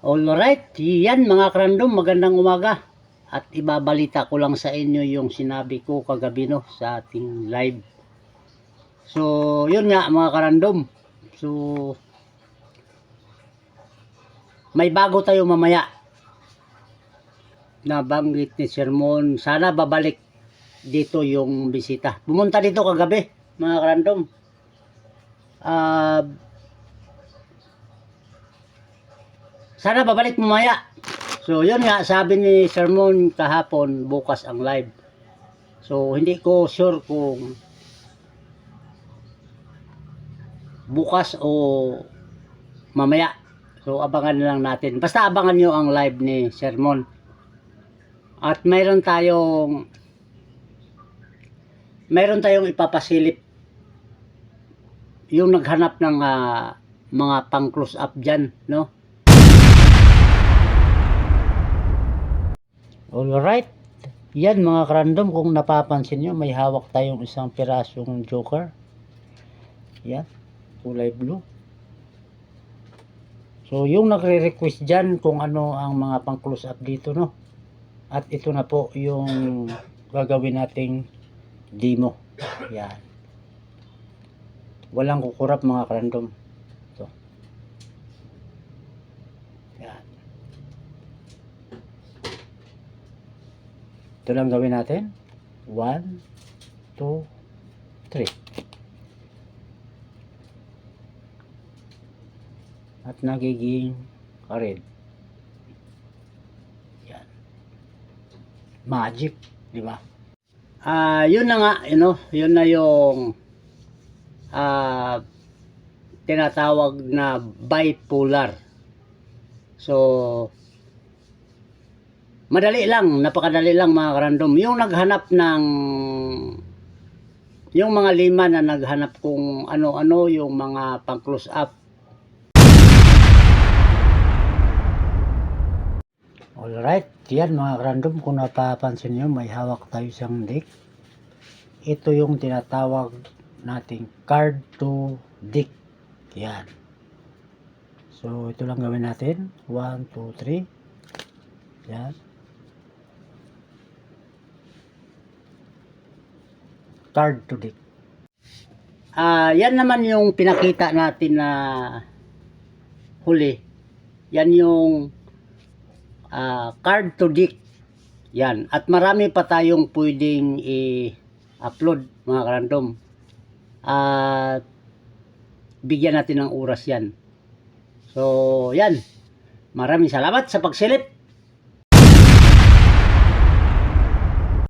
Alright, yan mga krandom, magandang umaga. At ibabalita ko lang sa inyo yung sinabi ko kagabi sa ating live. So, yun nga mga krandom. So, may bago tayo mamaya. Nabanggit ni Sermon, sana babalik dito yung bisita. Pumunta dito kagabi mga krandom. Sana babalik mamaya. So, yun nga, sabi ni Sermon kahapon, bukas ang live. So, hindi ko sure kung bukas o mamaya. So, abangan lang natin. Basta abangan nyo ang live ni Sermon. At mayroon tayong ipapasilip. Yung naghanap ng mga pang close up dyan, no? Alright, yan mga krandom, kung napapansin nyo, may hawak tayong isang pirasong joker. Yan, kulay blue. So yung nagre-request dyan kung ano ang mga pang close up dito, no? At ito na po yung gagawin nating demo. Yan, walang kukurap mga krandom. So, yan, ito lang gawin natin. 1, 2, 3. At nagiging red. Yan, magic, di ba? Yun na nga, yun na yung tinatawag na bipolar. So, madali lang, napakadali lang mga krandom. Yung naghanap ng, yung mga lima na naghanap kung ano-ano yung mga pang close up. Alright, yan mga krandom, kung napapansin nyo, may hawak tayo isang deck. Ito yung tinatawag nating card to deck. Yan. So, ito lang gawin natin. 1, 2, 3. Yan. Card to deck. Yan naman yung pinakita natin na huli. Yan yung card to deck. Yan. At marami pa tayong pwedeng i-upload mga krandom. At bigyan natin ng oras yan. So, yan. Maraming salamat sa pagsilip.